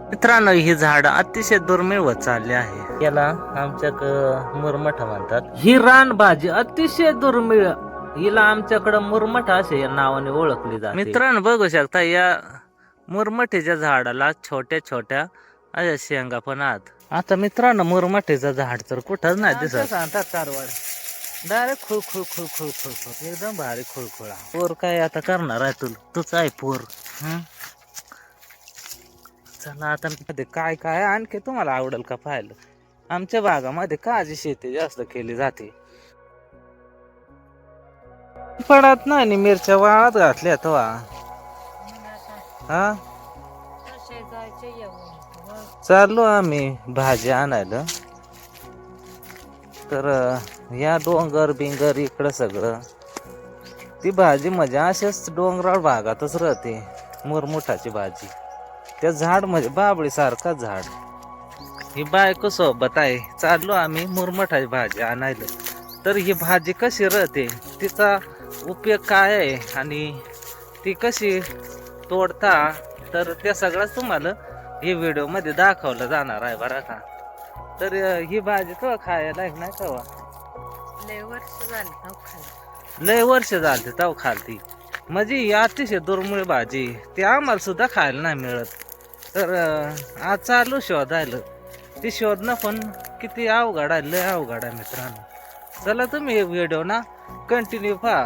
मित्रांनो, ही झाड अतिशय दुर्मिळ होत चालली आहे. याला आमच्याकडं मुरमठ म्हणतात. ही रान भाजी अतिशय दुर्मिळ, हिला आमच्याकडं मुरमठ असे या नावाने ओळखली जाते. मित्रांनो, बघू शकता या मुरमठीच्या झाडाला छोट्या छोट्या अशा शेंगा पण आहेत. आता मित्रांनो, मुरमठीचं झाड तर कुठंच नाही दिसत. सांगतात कारवाड डायरेक्ट खुळ खुळ खुळ खुळ खुळ खुळ एकदम भारी खुळखुळा. पोर काय आता करणार आहे तूच आहे पोर. चला आता काय काय आणखी तुम्हाला आवडेल का पाहिलं. आमच्या भागामध्ये काजी शेती जास्त केली जाते. पडत नाही मिरच्या वाळत घातल्या तो हा. चाललो आम्ही भाजी आणायला. तर या डोंगर बिंगर इकडं सगळं ती भाजी म्हणजे अशाच डोंगराळ भागातच राहते. मुरमुठाची भाजी त्या झाड म्हणजे बाबळी सारखा झाड. ही बायको सोबत आहे. चाललो आम्ही मुरमुठाची भाजी आणायला. तर ही भाजी कशी राहते, तिचा उपयोग काय आहे आणि ती कशी तोडता, तर ते सगळंच तुम्हाला ही व्हिडिओ मध्ये दाखवलं जाणार आहे बरं का. तर ही भाजी कवा खायला नाही कवा लय वर्ष झाली तव खालती. म्हणजे ही अतिशय दुर्मिळ भाजी, ती आम्हाला सुद्धा खायला नाही मिळत. तर आज चालू शोधायला. ती शोधणं पण किती अवघड आहे, लय अवघड आहे मित्रांनो. चला तुम्ही व्हिडिओ ना कंटिन्यू पहा.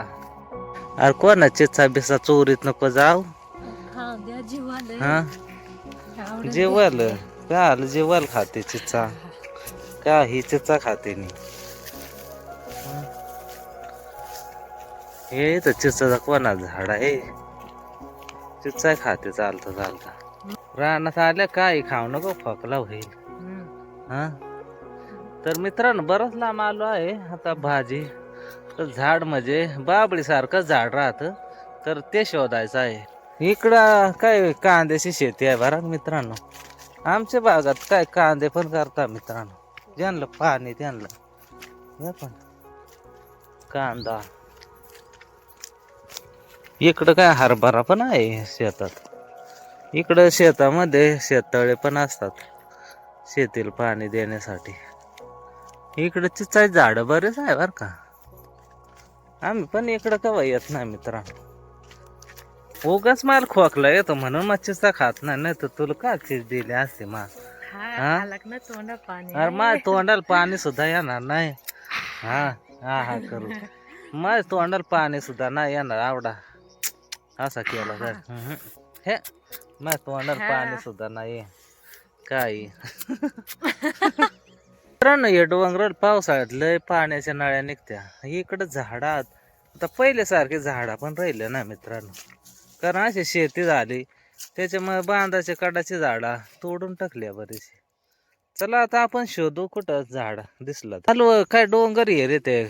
अरे कोणाची बिसा चोरीत नको जाऊ. हा जेवाल काय जेवाल खाते चिचा का ही चिचा खाते नी. हे तर चिचा कोणा झाड आहे, चिचा खाते चालता चालता. रानात आल्या काय खाऊ नको खोकला होईल. हा तर मित्रांनो, बरंच लांब आलो आहे आता. भाजी तर झाड म्हणजे बाबळी सारखं झाड राहत, तर ते शोधायचं आहे. इकडं काय कांद्याची शेती आहे बरं मित्रांनो. आमच्या भागात काय कांदे पण करतात मित्रांनो. ज्यांना पाणी त्यांना पण कांदा. इकडं काय हरभरा पण आहे शेतात. इकडं शेतामध्ये शेततळे पण असतात शेतीला पाणी देण्यासाठी. इकडं चिचाची झाड बरेच आहे बर का. आम्ही पण इकडं कवा येत नाही मित्रांनो. उगाच माल खोकला येतो म्हणून मग चिचा खात नाही तर तुला का चीज दिली असते मा. अरे माझ्या तोंडाला पाणी सुद्धा येणार नाही. हा हा हा करू माझ्या तोंडाला पाणी सुद्धा नाही येणार आवडा असा केला तर. हे माझ्या तोंडाला पाणी सुद्धा नाही काही. मित्रांनो, हे डोंगराळ पावसाळ्यात लय पाण्याच्या नळ्या निघत्या. इकडं झाडात आता पहिल्यासारखे झाडा पण राहिले ना मित्रांनो. कारण अशी शेती झाली त्याच्यामुळे बांधाच्या कडाची झाडा तोडून टाकल्या बरीचशी. चला आता आपण शोधू कुठं झाड दिसलं. हॅलो काय डोंगर ये रे ते,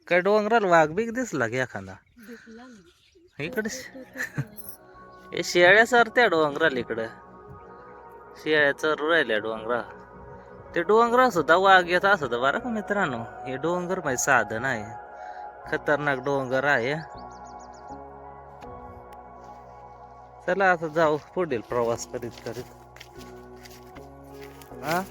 काय डोंगराला वाघ बीग दिसला की एखादा. इकडे हे शेळ्या सरत्या डोंगराला. इकडं शेळ्या चरू राहिल्या डोंगरा. ते डोंगरा सुद्धा वाघ येत असत बरं का मित्रांनो. हे डोंगर म्हणजे साधन आहे, खतरनाक डोंगर आहे. चला आता जाऊ पुढील प्रवास करीत करीत. हा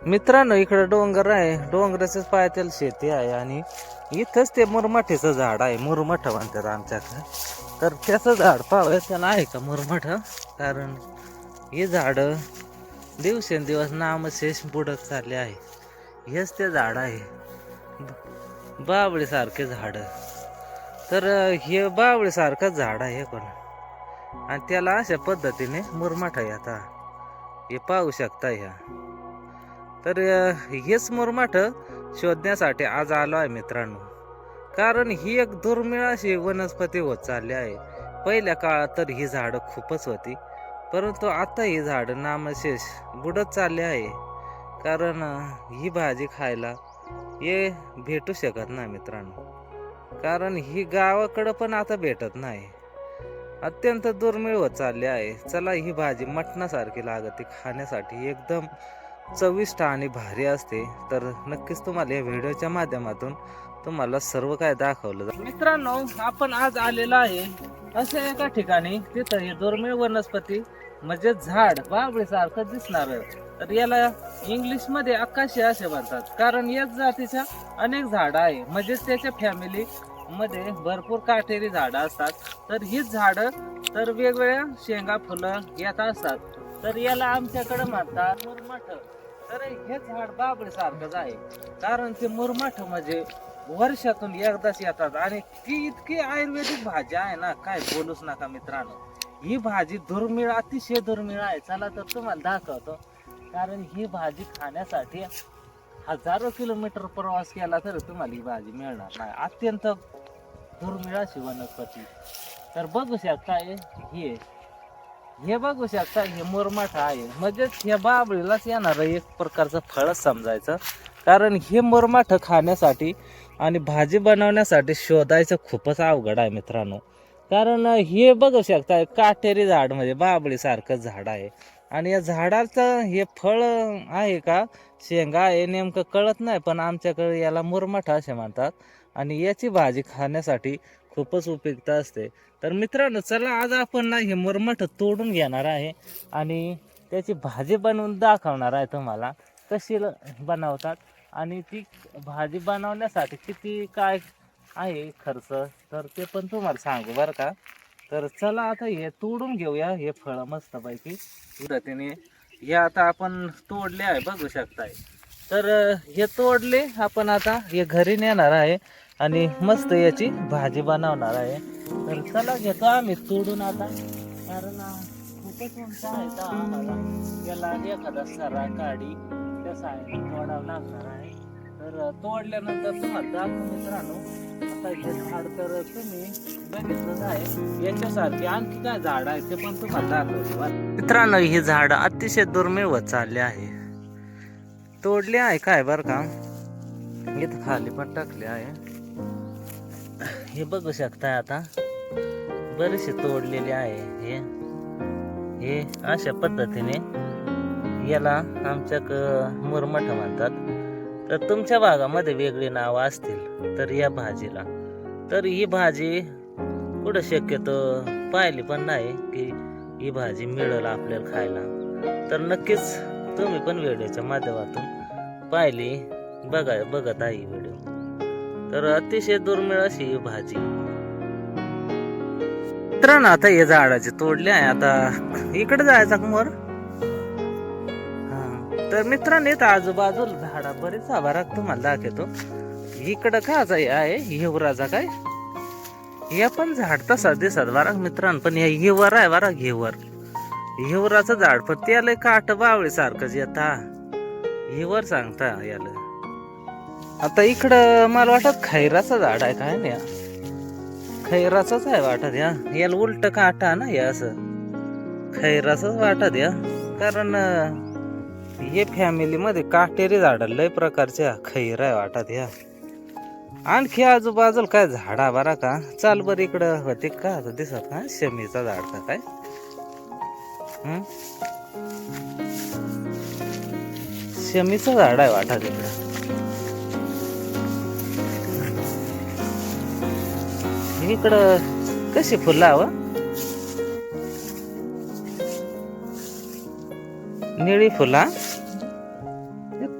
मित्रांनो, इकडे डोंगर आहे, डोंगराच्याच पायथ्याला शेती आहे आणि इथंच ते मुरमाठीचं झाड आहे. मुरमठ म्हणतात आमच्याकडे. तर त्याचं झाड पाहावं त्याला आहे का मुरमठ. कारण हे झाड दिवसेंदिवस नामशेष बुडत चालले आहे. हेच ते झाड आहे बाबळी सारखे झाड. तर हे बावळी सारखं झाड आहे पण, आणि त्याला अशा पद्धतीने मुरमाठ आहे. आता हे पाहू शकता ह्या. तर हेच मुरमाठ शोधण्यासाठी आज आलो आहे मित्रांनो. कारण ही एक दुर्मिळ अशी वनस्पती होत चालली आहे. पहिल्या काळात तर ही झाडं खूपच होती, परंतु आता ही झाडं नामशेष बुडत चालली आहे. कारण ही भाजी खायला हे भेटू शकत नाही मित्रांनो. कारण ही गावाकडं पण आता भेटत नाही, अत्यंत दुर्मिळ होत चालली आहे. चला ही भाजी मटणासारखी लागते खाण्यासाठी, एकदम चविष्ट आणि भारी असते. तर नक्कीच तुम्हाला या व्हिडिओच्या माध्यमातून तुम्हाला सर्व काय दाखवलं. मित्रांनो, आपण आज आलेलो आहे अशा एका ठिकाणी तिथं हे दुर्मिळ वनस्पती म्हणजे झाड बाबळी सारखं दिसणार, तर याला इंग्लिश मध्ये आकाशी असे म्हणतात. कारण याच जातीच्या अनेक झाडं आहे, म्हणजे त्याच्या फॅमिली मध्ये भरपूर काटेरी झाडं असतात. तर हीच झाडं तर वेगवेगळ्या शेंगा फुलं येत असतात. तर याला आमच्याकडे म्हणतात मुरमाठ. तर हे झाड बाबळी सारखंच आहे, कारण ते मुरमाठ म्हणजे वर्षातून एकदाच येतात. आणि ती इतकी आयुर्वेदिक भाजी आहे ना, काय बोलूच नका मित्रांनो. ही भाजी दुर्मिळ, अतिशय दुर्मिळ आहे. चला तर तुम्हाला दाखवतो. कारण ही भाजी खाण्यासाठी हजारो किलोमीटर प्रवास केला तर तुम्हाला ही भाजी मिळणार नाही. अत्यंत दुर्मिळ अशी वनस्पती. तर बघू शकता हे बघू शकता, हे मुरमाठ आहे. म्हणजे या बाबळीलाच येणार एक प्रकारचं फळच समजायचं. कारण हे मुरमाठ खाण्यासाठी आणि भाजी बनवण्यासाठी शोधायचं खूपच अवघड आहे मित्रांनो. कारण हे बघू शकता काटेरी झाड म्हणजे बाबळी सारखं झाड आहे. आणि या झाडाचं हे फळ आहे का शेंगा आहे नेमकं कळत नाही, पण आमच्याकडे याला मुरमाठ असे म्हणतात. आणि याची भाजी खाण्यासाठी खूपच उपयुक्त असते. तर मित्रांनो चला, आज आपण ना हे मुरमाठ तोडून घेणार आहे आणि त्याची भाजी बनवून दाखवणार आहे तुम्हाला कशी बनवतात. आणि ती भाजी बनवण्यासाठी किती काय आहे खर्च, तर ते पण तुम्हाला सांगू बरं का. तर चला आता हे तोडून घेऊया हे फळ मस्तपैकी पद्धतीने. हे आता आपण तोडले आहे बघू शकताय. तर हे तोडले आपण आता हे घरी नेणार आहे आणि मस्त याची भाजी बनवणार आहे. तर चला घेतो आम्ही तोडून आता. कारण खूपच उंच आहे तर आम्हाला याला एखादा सरा काडी त्या साईडने तोडावं लागणार आहे. तर तोडल्यानंतर तुम्हाला दाखवू मित्रांनो. आता हे झाड तर तुम्ही बघितलंच आहे, याच्यासारखे आणखी काय झाड आहे ते पण तुम्हाला दाखवतो मित्रांनो. ही झाड अतिशय दुर्मिळ होत चालले आहे. तोडले आहे काय बर का, इथं खाली पण टाकले आहे. हे बघू शकताय आता बरेचसे तोडलेले आहे. हे अशा पद्धतीने याला आमच्याक मुरमाठ म्हणतात. तर तुमच्या भागामध्ये वेगळी नावं असतील तर या भाजीला. तर ही भाजी कुठं शक्यतो पाहिली पण नाही की ही भाजी मिळेल आपल्याला खायला. तर नक्कीच तुम्ही पण व्हिडिओच्या माध्यमातून पाहिली बघत आहे व्हिडिओ. तर अतिशय दुर्मिळ अशी ही भाजी. मित्रांनो आता हे झाडाचे तोडले आहे. आता इकडे जायचा मोर. तर मित्रांनो इथं आजूबाजूला झाडा बरेच आभारात तुम्हाला दाखवतो. इकडं काचा आहे हिवराचा काय, हे पण झाड तसा दिसत बरा मित्रांनो. पण हे हिवर आहे बरा, हिवराचं झाड. पण त्याला काट बावळी सारखंच येता हिवर सांगता याला. आता इकडं मला वाटत खैराचं झाड आहे काय ना, खैराचंच आहे वाटत. याला उलट काटा ना हे असं खैराचंच वाटत या. कारण हे फॅमिली मध्ये काटेरी झाड लय प्रकारच्या खैर आहे वाटत या. आणखी आजूबाजूला काय झाडा बरा का. चाल बर इकडं होते का दिसत का शमीचा झाड का काय. शमीचं झाड आहे वाटत इकडं. इकडं कशी फुलं हवं, निळी फुला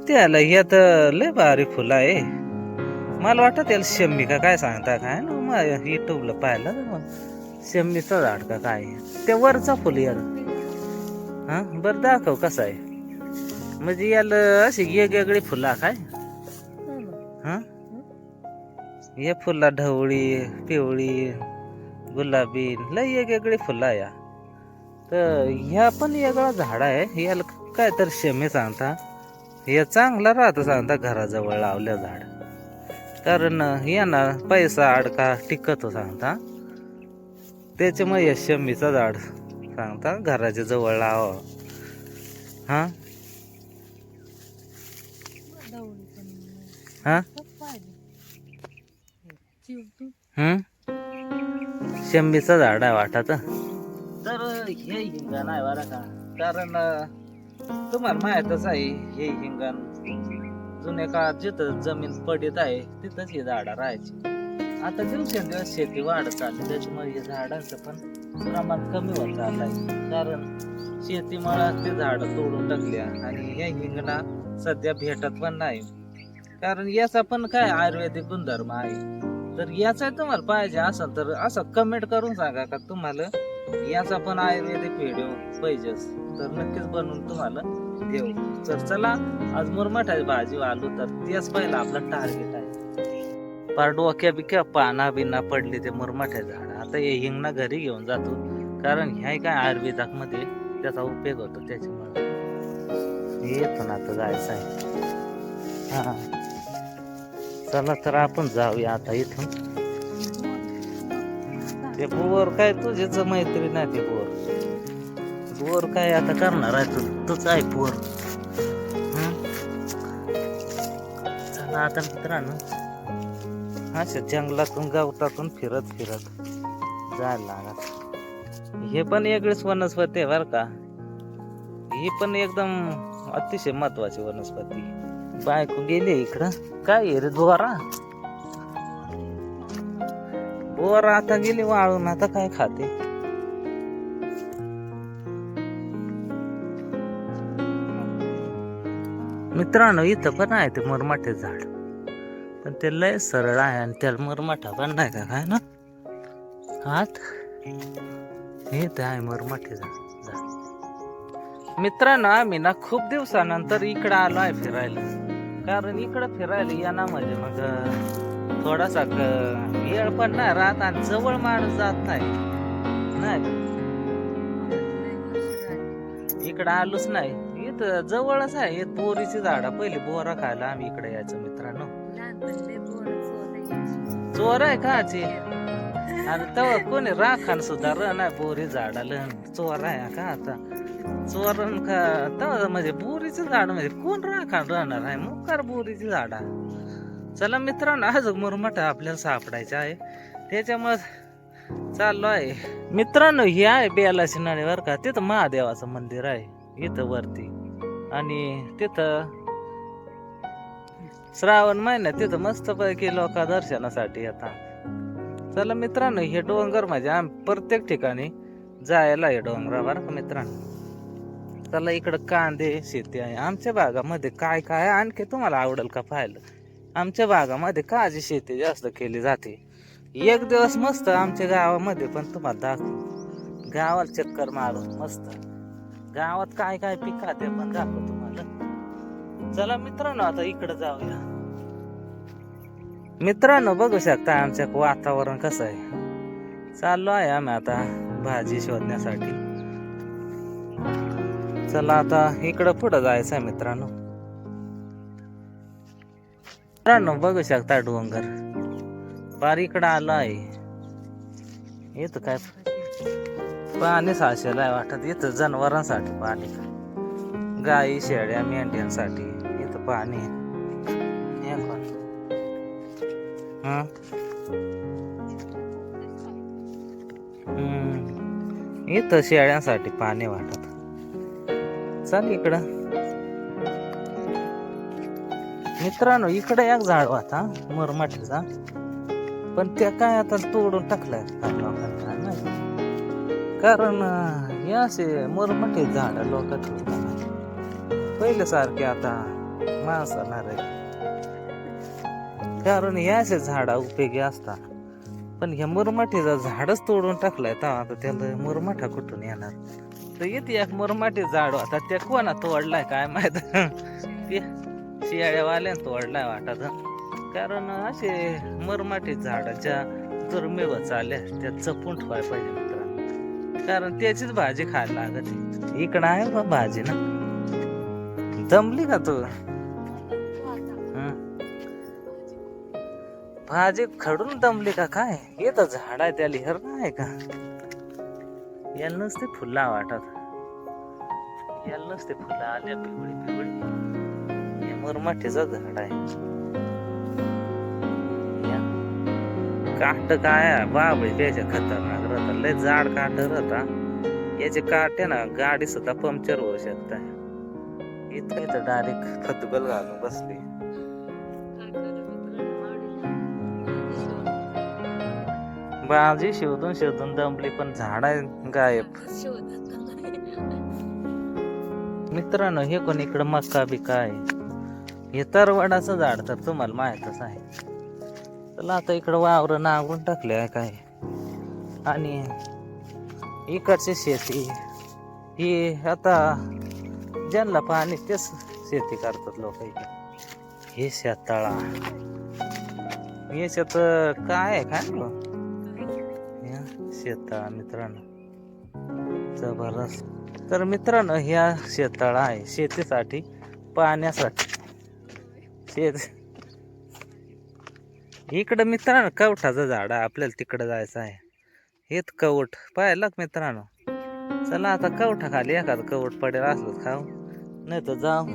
त्याला. यात लय भारी फुलं आहे. मला वाटत त्याला शम्मी का काय सांगता काय ना, मग युट्यूबला पाहिलं मग शम्मीचं झाड का काय. ते वरचा फुल यार. हा बरं दाखव कसं आहे. म्हणजे याला अशी वेगवेगळी फुला काय. हा हे फुला ढवळी पिवळी गुलाबी लय वेगवेगळी फुलं या. तर ह्या पण वेगळा झाड आहे. याला काय तर शमी सांगता. हे चांगला राहतं सांगता घराजवळ लावल्या झाड. कारण यांना पैसा अडका टिकतो सांगता. त्याच्यामुळे शमीचं झाड सांगता घराच्या जवळ लावावं. हा हा शंभीचं झाड आहे वाटत. तर हे हिंगण आहे बरं का. कारण तुम्हाला माहितच आहे हे हिंगण जुन्या काळात जिथं जमीन पडीत आहे तिथंच ही झाडं राहायची. आता दिवसेंदिवस शेती वाढत चालली, त्याच्यामुळे या झाडांचं पण प्रमाण कमी होत चाललंय. कारण शेतीमुळे ते झाड तोडून टाकल्या आणि या हिंगणा सध्या भेटत पण नाही. कारण याचा पण काय आयुर्वेदिक गुणधर्म आहे. तर याचा तुम्हाला पाहिजे असेल तर असं कमेंट करून सांगा का तुम्हाला याचा पण आयुर्वेदिक व्हिडिओ पाहिजेच, तर नक्कीच बनवून तुम्हाला देऊ. तर चला, आज मुरमाठाची भाजी आलो तर तेच पहिला आपला टार्गेट आहे. पार डोक्या बिक्या पाना बिना पडली ते मुरमाठ्या झाड. आता हे हिंगणा घरी घेऊन जातो, कारण ह्या काय आयुर्वेदात मध्ये त्याचा उपयोग होतो. त्याच्यामुळे येतो ना आता जायचं आहे. हा चला तर आपण जाऊया आता इथून. ते बोर काय तुझेच मैत्री नाही, ते बोर काय आता करणार आहे तूच आहे बोर. चला आता मित्रांनो, अशा जंगलातून गवतातून फिरत फिरत जायला लागत. हे पण वेगळीच वनस्पती आहे बर का. ही पण एकदम अतिशय महत्वाची वनस्पती. बायको गेली इकडं. काय रे दोरा आता गेली वाळून. आता काय खाते. मित्रांनो, इथं पण आहे ते मुरमाठे झाड, पण ते लय सरळ आहे आणि त्याला मुरमाठा पण नाही का काय ना. हात इथं आहे मुरमाठे झाड. मित्रांनो, आम्ही ना खूप दिवसानंतर इकडं आलो आहे फिरायला. कारण इकडं फिरायला या ना म्हणजे मग थोडासा वेळ पण नाही राहत आणि जवळ माणूस जात नाही. इकडं आलोच नाही. इथं जवळच आहे बोरीची झाड. पहिली बोरा खायला आम्ही इकडे यायचो मित्रांनो. चोर आहे काची. आणि तेव्हा कोणी राखण सुद्धा नाही बोरी झाडाला. चोर आहे का आता. चोरण का तेव्हा म्हणजे बोरीचं झाड म्हणजे कोण राखण राहणार आहे. मुकार बोरीची झाडा. चला मित्रांनो, आज मुरमाठा आपल्याला सापडायचं आहे, त्याच्यामुळे चाललो आहे. मित्रांनो, ही आहे बेलाची नळी बर का. तिथं महादेवाचं मंदिर आहे इथं वरती. आणि तिथं श्रावण महिन्यात तिथं मस्त पैकी लोक दर्शनासाठी येतात. चला मित्रांनो, हे डोंगर म्हणजे प्रत्येक ठिकाणी जायला हे डोंगरा बर का मित्रांनो. चला, इकडं कांदे शेती आहे. आमच्या भागामध्ये काय काय आणखी तुम्हाला आवडेल का पाहायला. आमच्या भागामध्ये काजी शेती जास्त केली जाते. एक दिवस मस्त आमच्या गावामध्ये पण तुम्हाला दाखवू. गावाला चक्कर मारून मस्त गावात काय काय पिकात ते पण दाखवू तुम्हाला. चला मित्रांनो, आता इकडे जाऊया. मित्रांनो, बघू शकता आमच्या वातावरण कसं आहे. चाललो आहे आम्ही आता भाजी शोधण्यासाठी. चला आता इकडं पुढं जायचं आहे मित्रांनो. मित्रांनो, बघू शकता डोंगर पार इकडं आलं आहे. इथं काय पाणी साचेलं आहे वाटत. इथं जनावरांसाठी पाणी, गाई शेळ्या मेंढ्यांसाठी इथं पाणी. इथं शेळ्यांसाठी पाणी वाटत. चल इकडं मित्रांनो, इकडे एक झाड होता मुरमाठीचा, पण त्या काय आता तोडून टाकलाय कारण हे असे मुरमाठी झाड लोक पहिले सारखे आता माणसाला रे. कारण हे असे झाडा उपयोगी असतात, पण ह्या मुरमाठीचा झाडच तोडून टाकलाय तर आता त्याला मुरमाठा कुठून येणार. तर इथे एक मुरमाठी झाड होता, त्या कोणा तोडलाय काय माहित. ते शियाळ्यावाल्यानं तोडलाय वाटत. कारण असे मुरमाठी झाडाच्या दुर्मिळ चालल्या त्या जपून ठेवायला पाहिजे मित्रांनो, कारण त्याचीच भाजी खायला लागत. इकडं आहे बा भाजी ना. जमली का तू भाजी खडून दमली का काय. येत झाड आहे त्या लिहर नाही का. याला नसते फुला वाटत. याला नसते फुलं आल्या पिवळी पिवळी. हे मुरमाठीचं झाड आहे. काट काय बाबळी त्याच्या खतरनाक राहतात. लय जाड काट राहता. याचे काटे ना गाडी सुद्धा पंक्चर होऊ शकता. इथं डायरेक्ट फतगल घालून बसली. भाजी शोधून शोधून दमली पण झाड गायब. मित्रांनो हे कोण इकडं मका बिका आहे. हे तरवडाचं झाड तर तुम्हाला माहीतच आहे. चला आता इकडं वावर नांगरून टाकले आहे काय. आणि इकडची शेती ही आता ज्यांना पाणी तेच शेती करतात लोक. हे शेताळा हे शेत काय आहे काय शेताळा मित्रांनो जबरदस्त. तर मित्रांनो ह्या शेताळा आहे शेतीसाठी पाण्यासाठी शेत. इकडं मित्रांनो कवठाचं झाड आहे आपल्याला तिकडं जायचं आहे. हेच कवठ पाहिलं मित्रांनो. चला आता कवठा खाली एखादं कवठ पडेल असलं खाऊ नाही तर जाऊ.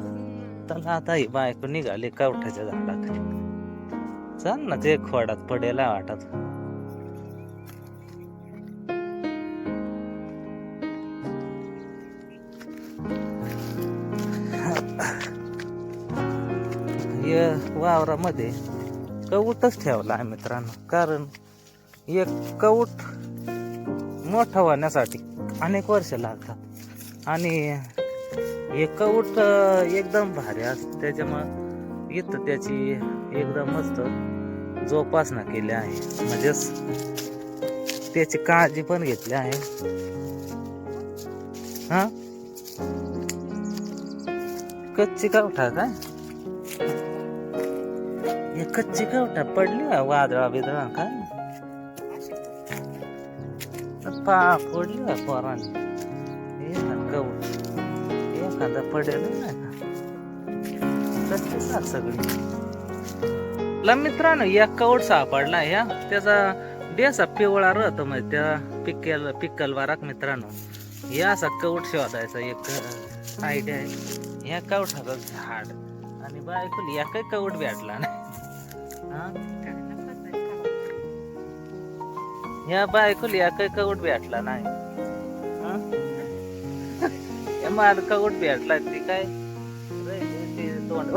चला आता ही बायको निघाली कवठाच्या झाडाखाली. चल ना ते खोडात पडेल वाटत. वावरामध्ये कवूटच ठेवला आहे मित्रांनो. कारण एक कवूट मोठा होण्यासाठी अनेक वर्ष लागतात. आणि हे कवूट एकदम भारी असतं त्याच्यामुळं इथं त्याची एकदम मस्त जोपासना केली आहे. म्हणजेच त्याची काळजी पण घेतली आहे. हा कच्ची कवठा काय हे कच्ची कवठा पडली वादळा बिदळा काय पडली पोराने. कवट एखादा पडेल नाही का कच्ची सगळी. मित्रांनो या कवट सापडला ह्या त्याचा डेसा पिवळा राहतो म्हणजे त्या पिक्कल वाराक मित्रांनो. या असा कवट शोधायचा एक आयडिया आहे. ह्या कवठाचं झाड आणि बायकोली या काही कवट भेटला नाही. या बायकोली या काही कवट भेटला नाही. मला कवट भेटला ती काय तोंड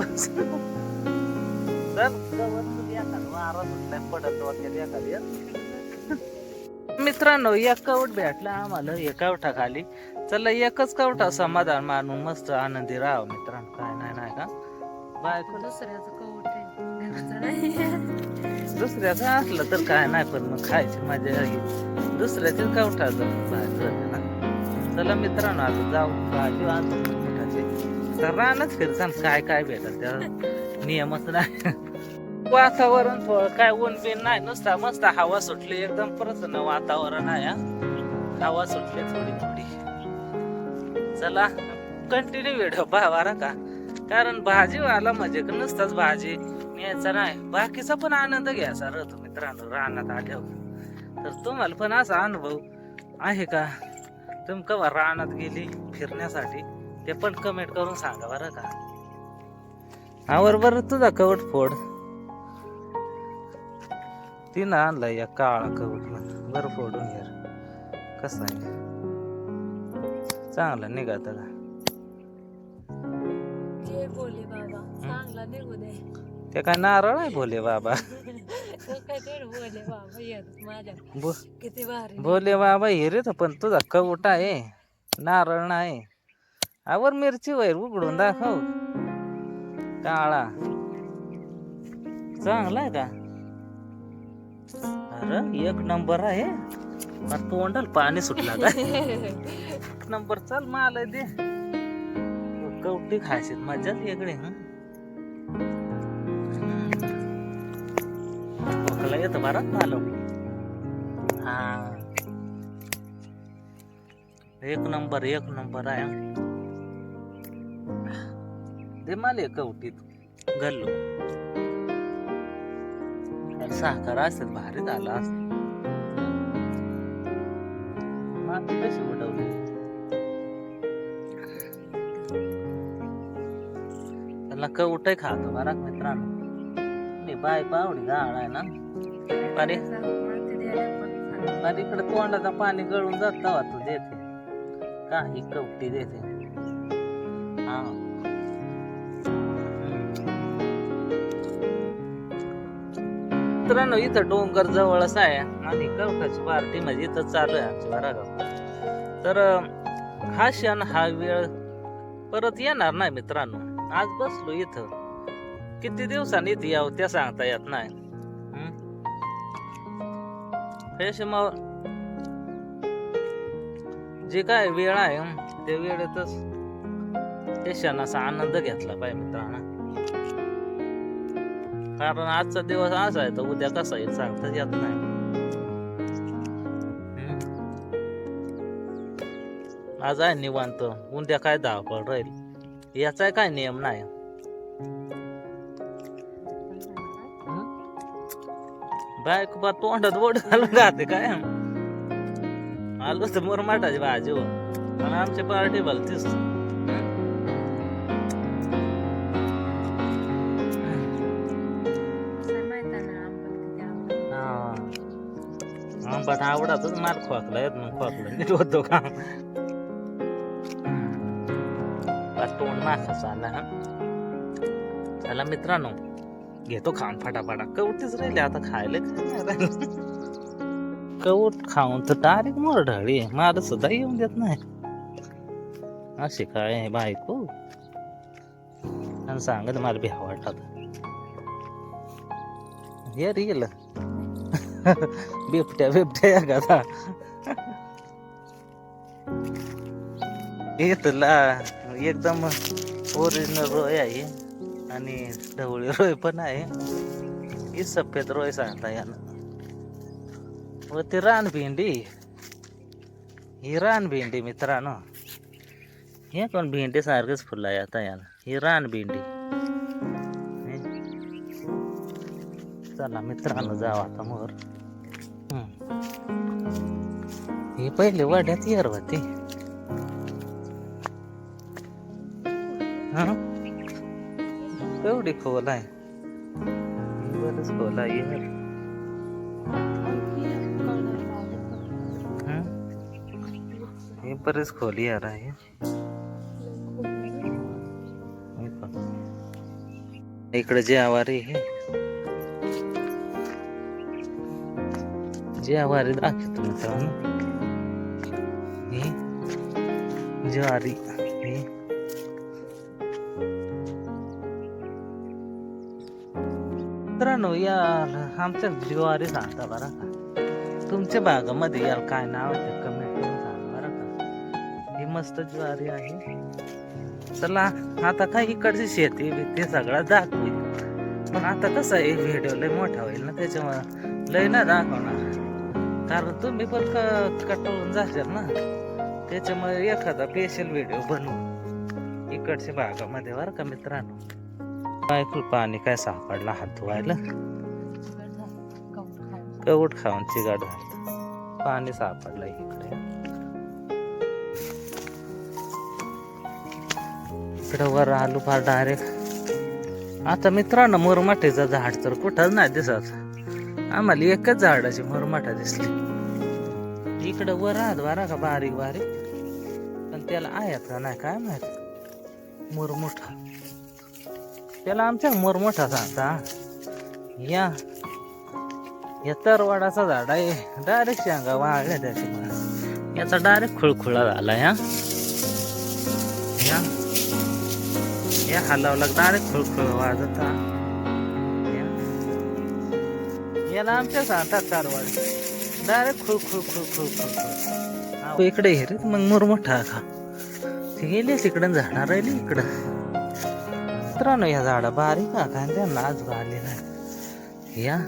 मित्रांनो एक कवट भेटला आम्हाला एका कवठा खाली. चला एकच कवठा समाधान मानून मस्त आनंदी राहावं मित्रांनो. काय नाही नाही का बायको दुसऱ्याचं असलं तर काय नाही पण मग खायची मजा येईल. दुसऱ्याचे कवठा भाजी ना. चला मित्रांनो आता जाऊ भाजी आणतो तर रानच फिरसान काय काय भेटत त्या नियमच नाही. वातावरण थोडं काय ऊन बिन नाही नुसता मस्त हवा सुटली एकदम प्रसन्न वातावरण आहे. हवा सुटली थोडी थोडी. चला कंटिन्यू व्हिडिओ पाहावा का. कारण भाजीवाला म्हणजे नुसताच भाजी न्यायचा नाही बाकीचा पण आनंद घ्यायचा राहतो मित्रांनो रानात आल्यावर. तर तुम्हाला पण असा अनुभव आहे का तुम्ही केव्हा रानात गेली फिरण्यासाठी ते पण कमेंट करून सांगा बरं का. आवर बरं तुझा कवट फोड तिनं आणला या काळा कवट बरं फोडून घ्या. कसा आहे चांगला निघात का ते काय नारळ आहे भोले बाबा. भोले बाबा हिरे तर पण तुझा कवट आहे नारळ नाही. आवर मिरची वैर उघडून दाखव काळा चांगला आहे का. अरे एक नंबर आहे. तोंडाला पाणी सुटला का एक नंबर. चल मला दे कवटी खायची मजाच वेगळी. खोकला येतं बरं मला. हा एक नंबर आहे. ते मला कवटीत गल्लो साखर असत भारी झाला असत. माती कशी उडवली त्याला कवटही खातो बरं मित्रांनो. मी बायको आवडी गाळ आहे ना अरे इकडे तोंडाचा पाणी गळून जात तू देते काही कवटी देते. हा मित्रांनो इथं डोंगर जवळच आहे. आणि कवठाची पार्टी म्हणजे इथं चालू आहे आमची वरागाव. तर हा क्षण हा वेळ परत येणार नाही मित्रांनो. आज बसलो इथं, किती दिवसांनी इथे यावं त्या सांगता येत नाही. त्याच्यामुळं जे काय वेळ आहे त्या वेळेतच त्या क्षणाचा आनंद घेतला पाहिजे मित्रांनो. कारण आजचा दिवस असा आहे तर उद्या कसा येईल सांगता येत नाही. आज आहे निवांत, उद्या काय धावपळ राहील याचा काय नियम नाही. बायको बा तोंडात बोट घालून राहते काय. आलो तर मुरमाटाची भाजी हो आणि आमची पार्टी भलतीच. आंबाट आवडातच मार खोकला येत मग खोकला नीट होतो का. तोंड माखाचा आला. चला मित्रांनो घेतो खाऊन फटाफटा. कवटीच राहिले आता खायला काय नाही राहिलं. कवट खाऊन तर डायरेक्ट मोर ढाळी मला सुद्धा येऊन देत नाही. अशी काय बायको आणि सांगत मला भ्या वाटत हे रिल बिबट्या बिबट्या का तुला एकदम ओरिजिनल रोय आहे आणि ढवळी रोय पण आहे. ही सफेद रोय सांगता यानं. व ती रानभेंडी, ही रानभेंडी मित्रांनो. हे पण भेंडी सारखंच फुलं आहे आता याला. ही रानभेंडी. चला मित्रांनो जाऊ आता मोर. ही पहिले वाड्यात येर होती. एवढी खोल आहे, बरंच खोल आहे. हे बरेच खोली यार आहे. इकडे ज्वारी हे ज्वारी दाखवतो मित्रांनो. ही ज्वारी ही मित्रांनो या आमच्या ज्वारी सांगता बरं का. तुमच्या भागामध्ये याला काय नाव आहे कमेंट करून सांगा बरं का. ही मस्त ज्वारी आहे. चला आता काय इकडची शेती ते सगळं दाखवू. पण आता कसं आहे व्हिडिओ लय मोठा होईल ना त्याच्यामुळे लय ना दाखवणार. कारण तुम्ही पण कटवून जाशाल ना त्याच्यामुळे एखादा स्पेशल व्हिडिओ बनवू इकडच्या भागामध्ये बरं का मित्रांनो. ऐकू पाणी काय सापडला हात धुवायला. कवट खाऊन चिगाड झालं. पाणी सापडलं इकडे. इकडे वर आलो फार डायरेक्ट. आता मित्रांनो मुरमाठीचं झाड तर कुठंच नाही दिसत. आम्हाला एकच झाडाची मुरमाठा दिसली. इकडे वर आहात बरा का बारीक बारीक. पण त्याला आहेत का नाही काय माहित. मुरमुठा त्याला आमच्या मुरमुठा सांगता. या तरवाडाचा झाड आहे. डायरेक्ट शेंगा वाळल्या त्याच्यामुळे याचा डायरेक्ट खुळखुळा झाला. या हलावला डायरेक्ट खुळखुळ वाजत. याला आमच्या सांगतात तरवाड डायरेक्ट खुळखुळ खुळखुळ खुळखुळ. इकडे हिरीत मग मुरमुठा का ती गेली तिकडं झाडा राहिली इकडं. मित्रांनो या झाडा बारीक का काय त्यांना आज आले नाही. या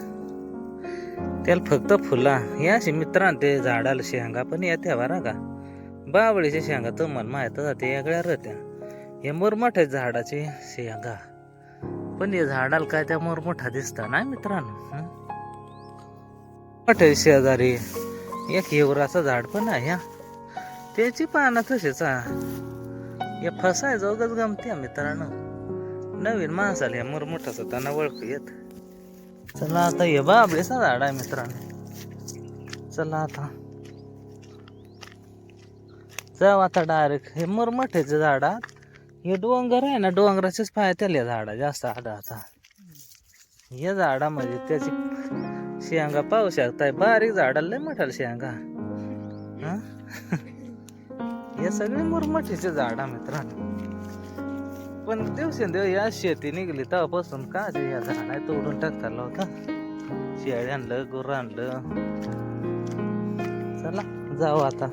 त्याला फक्त फुला या अशी मित्रांनो ते झाडाला शेंगा पण येत्या बरा का. बावळीच्या शेंगा तुम्हाला माहित ते वेगळ्या राहत्या. हे मुरमाठ्या झाडाचे शेंगा पण या झाडाला काय त्या मुरमुठा दिसता नाही मित्रांनो. मोठ्या शेजारी एक हिवराचं झाड पण आहे. त्याची पानं तशीच या फसाय जोगच गमते मित्रांनो. नवीन माणसाला या मुरमुठाचं त्यांना ओळखू येत. चला आता हे बाबळीचा झाड आहे मित्रांनो. चला आता जाऊ आता डायरेक्ट हे मुरमुठ्याच्या झाडात. हे डोंगर आहे ना डोंगराचेच पाय त्याला झाडा जास्त आढळतात. या झाडामध्ये त्याची शेंगा पाहू शकताय, बारीक झाडाला लय मोठाल शेंगा. हा? हे सगळे मुरमाठीचे झाड मित्रांनो. पण दिवसेंदिवस या शेती निघली तेव्हापासून का या झाडा तोडून टाकताला होता. शेळी आणलं, गुरं आणलं. चला जाऊ आता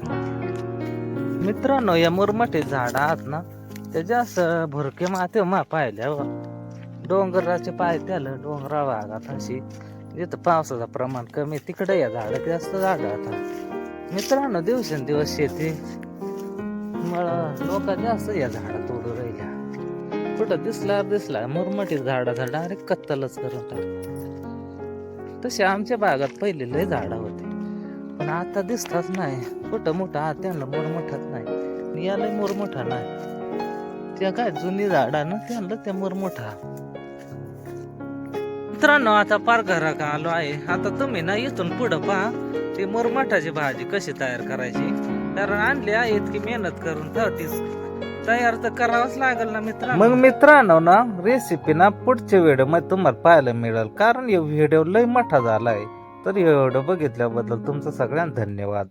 मित्रांनो. या मुरमाठी झाड आहात ना, त्याच्या असं भुरके माते पाहिल्या डोंगराचे पाय त्याला डोंगरा भागात अशी जिथं पावसाचं प्रमाण कमी तिकडे या झाडात जास्त जागा आता मित्रांनो. दिवसेंदिवस शेती लोक जास्त या झाडा तोडू राहिल्या. कुठं दिसला मुरमाटी झाडाचा डायरेक्ट कत्तलच करून टाक. तसे आमच्या भागात पहिले लय झाडं होते, पण आता दिसताच नाही. कुठं मोठा त्यांना मुरमठाच नाही, याला मुरमठा नाही. त्या काय जुनी झाडा ना त्यांना त्या मुरमठा. मित्रांनो आता पार घरात आलो आहे. आता तुम्ही ना इथून पुढं पहा ती मुरमठाची भाजी कशी तयार करायची. कारण आणली आहे इतकी मेहनत करून तीच तयार तर करावंच लागेल ना मित्रांनो. मग मित्रांनो ना रेसिपी ना पुढच्या व्हिडिओ मध्ये तुम्हाला पाहायला मिळेल. कारण हे व्हिडिओ लय मोठा झालाय. तर हे व्हिडिओ बघितल्याबद्दल तुमचं सगळ्यांना धन्यवाद.